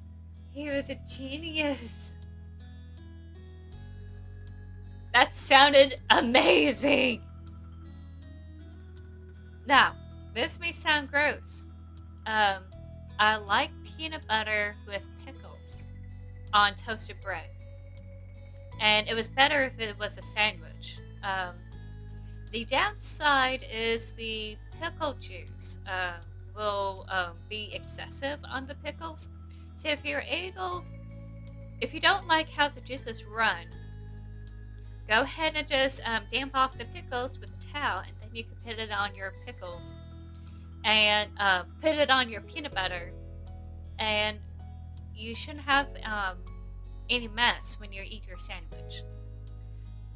He was a genius. That sounded amazing. Now, this may sound gross. Um, I like peanut butter with pickles on toasted bread. And it was better if it was a sandwich. The downside is the pickle juice will be excessive on the pickles. So if you don't like how the juices run, go ahead and just damp off the pickles with a towel, and then you can put it on your pickles and put it on your peanut butter, and you shouldn't have any mess when you eat your sandwich.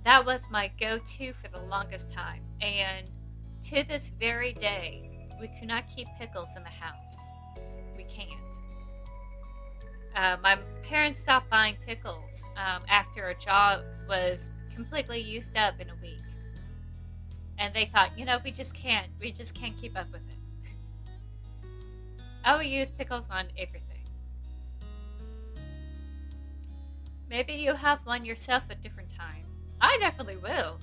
That was my go-to for the longest time, and to this very day, we could not keep pickles in the house. We can't. My parents stopped buying pickles after a jar was completely used up in a week, and they thought, we just can't keep up with it. I will use pickles on everything. Maybe you'll have one yourself at a different time. I definitely will.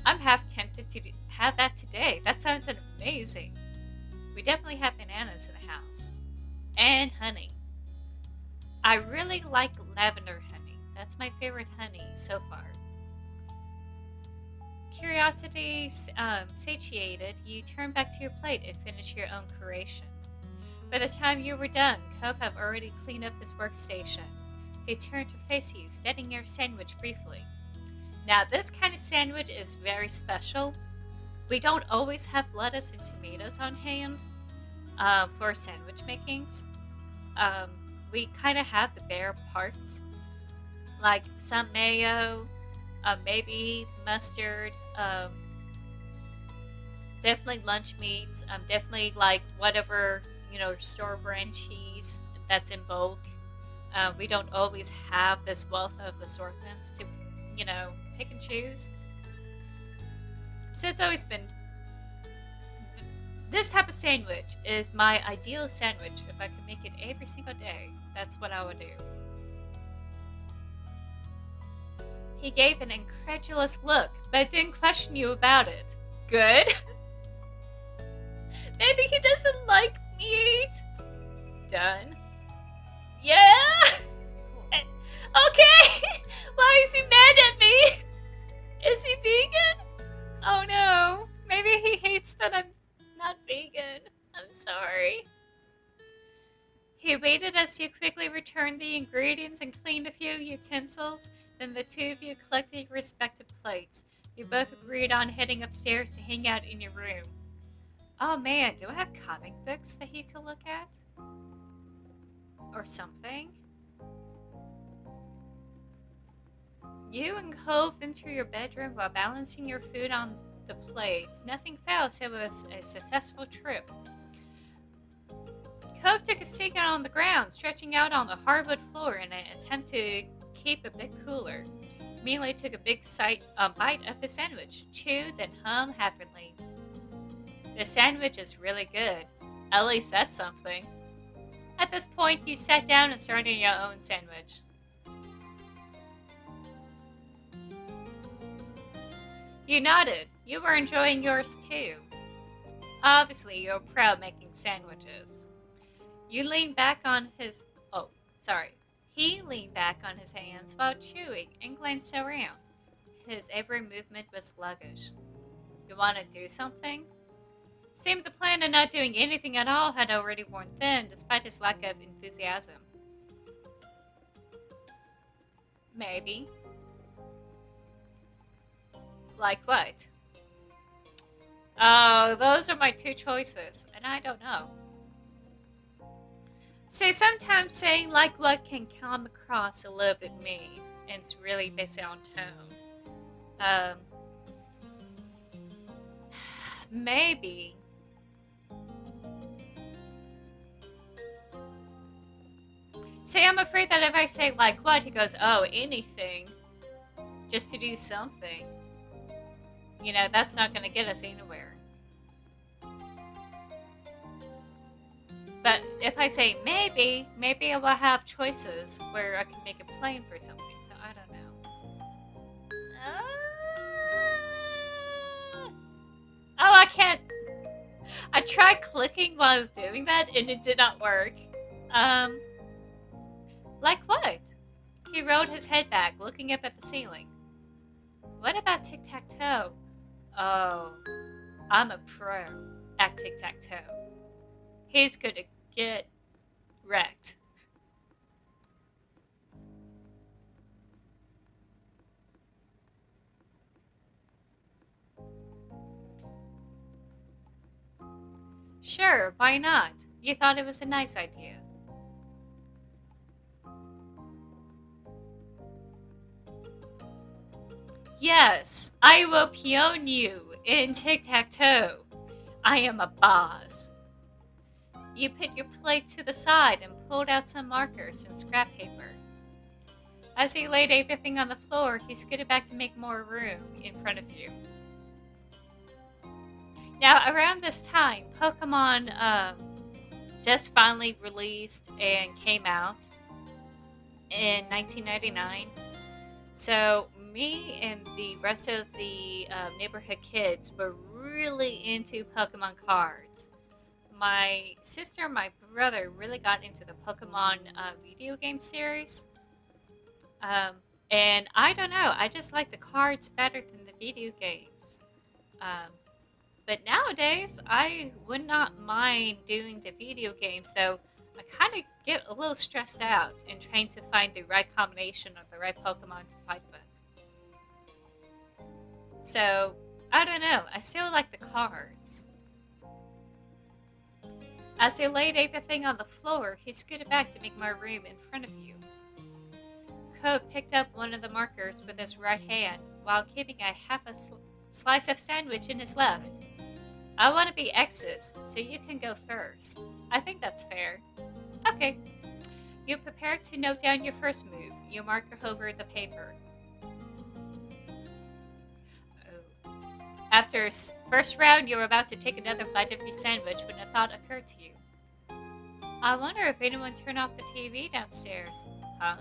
I'm half tempted to have that today. That sounds amazing. We definitely have bananas in the house. And honey. I really like lavender honey. That's my favorite honey so far. Curiosity satiated, you turn back to your plate and finish your own creation. By the time you were done, Cove had already cleaned up his workstation. He turned to face you, studying your sandwich briefly. Now, this kind of sandwich is very special. We don't always have lettuce and tomatoes on hand for sandwich makings. Um, we kind of have the bare parts, like some mayo, maybe mustard, definitely lunch meats, definitely like whatever, store brand cheese that's in bulk. We don't always have this wealth of assortments to, pick and choose. So it's always been this type of sandwich is my ideal sandwich. If I could make it every single day, that's what I would do. He gave an incredulous look, but didn't question you about it. Good. Maybe he doesn't like meat. Done. Yeah. Okay. Why is he mad at me? Is he vegan? Oh no. Maybe he hates that I'm not vegan. I'm sorry. He waited as you quickly returned the ingredients and cleaned a few utensils. Then the two of you collected your respective plates. You both agreed on heading upstairs to hang out in your room. Oh man, do I have comic books that he could look at? Or something? You and Cove enter your bedroom while balancing your food on the plates. Nothing fell, so it was a successful trip. Cove took a seat on the ground, stretching out on the hardwood floor in an attempt to keep a bit cooler. Mealy took a big bite of his sandwich, chewed, then hummed happily. The sandwich is really good. At least that's something. At this point, you sat down and started your own sandwich. You nodded. You were enjoying yours too. Obviously, you're proud making sandwiches. You leaned back on his... Oh, sorry. He leaned back on his hands while chewing and glanced around. His every movement was sluggish. You want to do something? Seemed the plan of not doing anything at all had already worn thin, despite his lack of enthusiasm. Maybe. Like what? Oh, those are my two choices, and I don't know. So sometimes saying like what can come across a little bit mean, and it's really based on tone. Um, maybe. See, I'm afraid that if I say, like, what, he goes, oh, anything, just to do something. That's not going to get us anywhere. But if I say maybe I will have choices where I can make a plan for something. So I don't know. Oh, I can't. I tried clicking while I was doing that and it did not work. Um, like what? He rolled his head back, looking up at the ceiling. What about tic tac toe? Oh, I'm a pro at tic tac toe. He's gonna get wrecked. Sure, why not? You thought it was a nice idea. Yes, I will peon you in tic tac toe. I am a boss. You put your plate to the side and pulled out some markers and scrap paper. As he laid everything on the floor, he scooted back to make more room in front of you. Now, around this time, Pokemon just finally released and came out in 1999. So, me and the rest of the neighborhood kids were really into Pokemon cards. My sister and my brother really got into the Pokemon video game series. Um, and I don't know, I just like the cards better than the video games. Um, but nowadays, I would not mind doing the video games, though I kind of get a little stressed out in trying to find the right combination of the right Pokemon to fight with. So, I don't know, I still like the cards. As he laid everything on the floor, he scooted back to make more room in front of you. Cove picked up one of the markers with his right hand while keeping a half a slice of sandwich in his left. I want to be X's, so you can go first. I think that's fair. Okay. You're prepared to note down your first move. You mark over the paper. Oh. After first round, you're about to take another bite of your sandwich when a thought occurred to you. I wonder if anyone turned off the TV downstairs. Huh?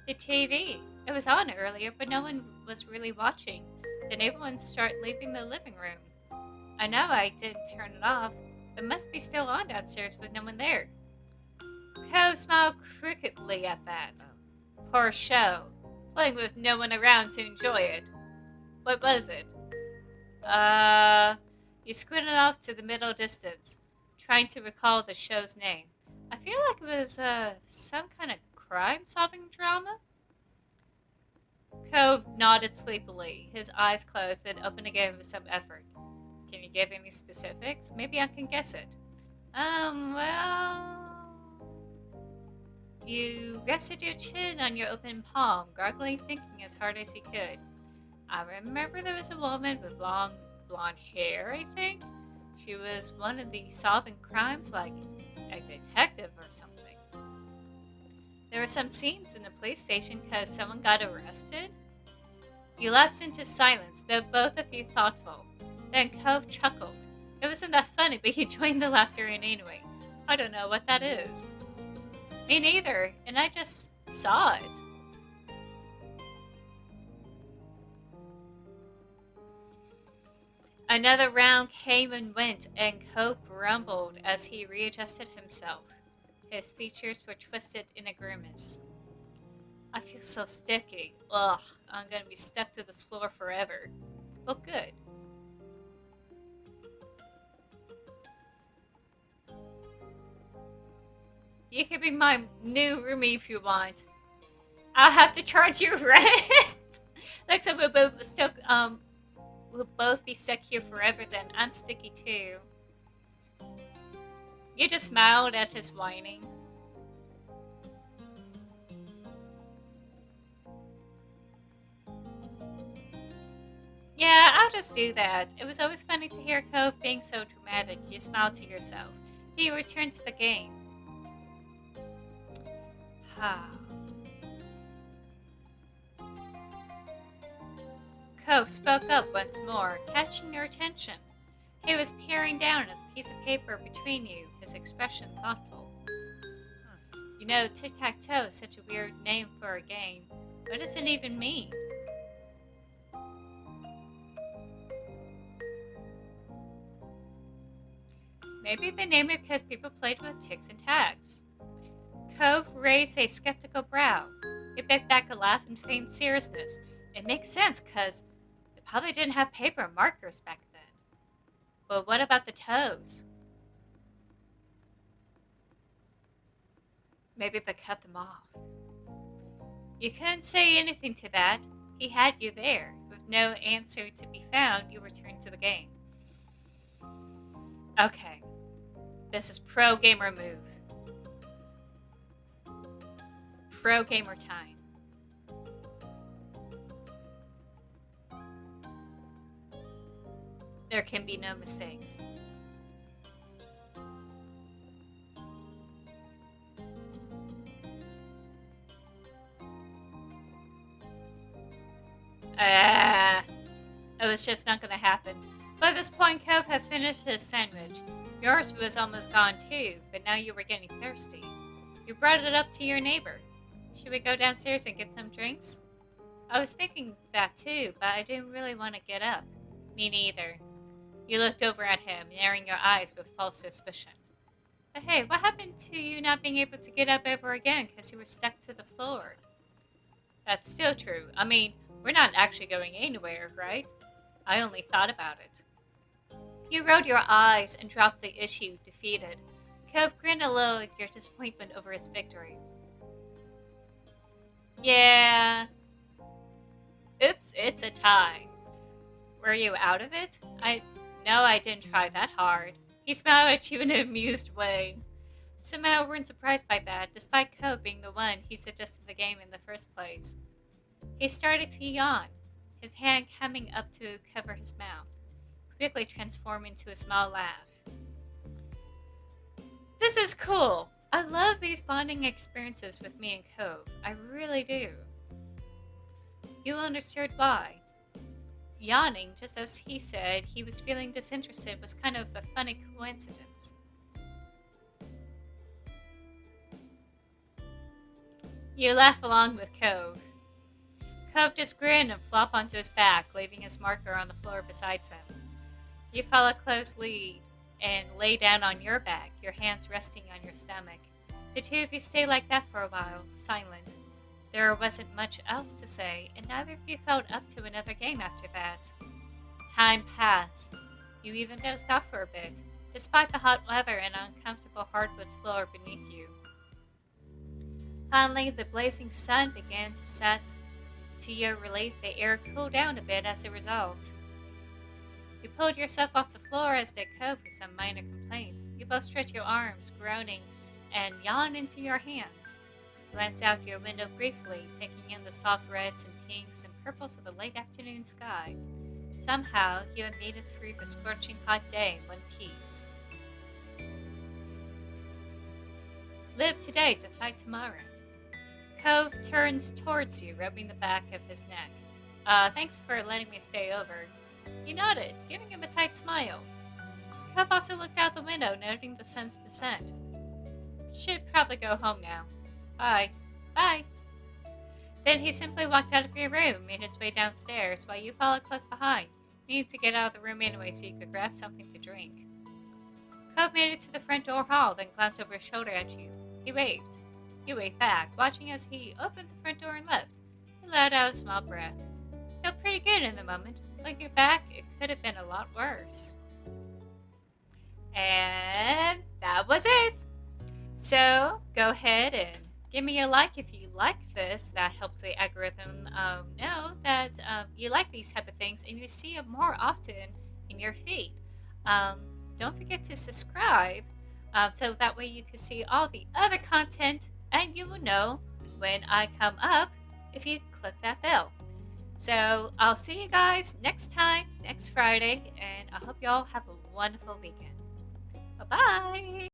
The TV. It was on earlier, but no one was really watching. Then everyone started leaving the living room. I know I didn't turn it off. It must be still on downstairs with no one there. Cove smiled crookedly at that. Poor show. Playing with no one around to enjoy it. What was it? You squinted off to the middle distance, trying to recall the show's name. I feel like it was, some kind of crime-solving drama? Cove nodded sleepily, his eyes closed, then opened again with some effort. Can you give any specifics? Maybe I can guess it. Well... You rested your chin on your open palm, gargling, thinking as hard as he could. I remember there was a woman with long blonde hair, I think. She was one of the solving crimes, like a detective or something. There were some scenes in the police station because someone got arrested. You lapsed into silence, though both of you thoughtful. Then Cove chuckled. It wasn't that funny, but he joined the laughter in anyway. I don't know what that is. Me neither, and I just saw it. Another round came and went, and Cove grumbled as he readjusted himself. His features were twisted in a grimace. I feel so sticky. Ugh, I'm gonna be stuck to this floor forever. Well, good. You can be my new roomie if you want. I'll have to charge you rent. Looks like we'll both be stuck here forever then. I'm sticky too. You just smiled at his whining. Yeah, I'll just do that. It was always funny to hear Cove being so dramatic. You smiled to yourself. He returned to the game. Ha. Cove spoke up once more, catching your attention. He was peering down at the piece of paper between you, his expression thoughtful. You know, tic-tac-toe is such a weird name for a game. What does it even mean? Maybe they named it because people played with ticks and tags. Cove raised a skeptical brow. He bit back a laugh in feigned seriousness. It makes sense, because they probably didn't have paper and markers back then. But what about the toes? Maybe they cut them off. You couldn't say anything to that. He had you there. With no answer to be found, you returned to the game. Okay, this is pro gamer move. Pro gamer time. There can be no mistakes. Ah, it was just not going to happen. By this point, Cove had finished his sandwich. Yours was almost gone too, but now you were getting thirsty. You brought it up to your neighbor. Should we go downstairs and get some drinks? I was thinking that too, but I didn't really want to get up. Me neither. You looked over at him, narrowing your eyes with false suspicion. But hey, what happened to you not being able to get up ever again because you were stuck to the floor? That's still true. I mean, we're not actually going anywhere, right? I only thought about it. You rolled your eyes and dropped the issue, defeated. Cove grinned a little at your disappointment over his victory. Yeah. Oops, it's a tie. Were you out of it? No, I didn't try that hard. He smiled at you in an amused way. Somehow we weren't surprised by that, despite Cove being the one who suggested the game in the first place. He started to yawn, his hand coming up to cover his mouth, quickly transforming into a small laugh. This is cool. I love these bonding experiences with me and Cove. I really do. You understood why. Yawning, just as he said he was feeling disinterested, was kind of a funny coincidence. You laugh along with Cove. Cove just grinned and flopped onto his back, leaving his marker on the floor beside him. You follow close lead and lay down on your back, your hands resting on your stomach. The two of you stay like that for a while, silent. There wasn't much else to say, and neither of you felt up to another game after that. Time passed. You even dozed off for a bit, despite the hot weather and uncomfortable hardwood floor beneath you. Finally, the blazing sun began to set. To your relief, the air cooled down a bit as a result. You pulled yourself off the floor as did Cove with some minor complaint. You both stretched your arms, groaning, and yawned into your hands. Glanced out your window briefly, taking in the soft reds and pinks and purples of the late afternoon sky. Somehow, you had made it through the scorching hot day in one piece. Live today to fight tomorrow. Cove turns towards you, rubbing the back of his neck. Thanks for letting me stay over. You nodded, giving him a tight smile. Cove also looked out the window, noting the sun's descent. Should probably go home now. Bye. Bye. Then he simply walked out of your room, made his way downstairs, while you followed close behind. You needed to get out of the room anyway so you could grab something to drink. Cove made it to the front door hall, then glanced over his shoulder at you. He waved. You waved back, watching as he opened the front door and left. He let out a small breath. Felt pretty good in the moment. Looking back, it could have been a lot worse. And that was it. So go ahead and give me a like if you like this. That helps the algorithm know that you like these type of things and you see it more often in your feed. Don't forget to subscribe so that way you can see all the other content and you will know when I come up if you click that bell. So I'll see you guys next time, next Friday, and I hope y'all have a wonderful weekend. Bye bye.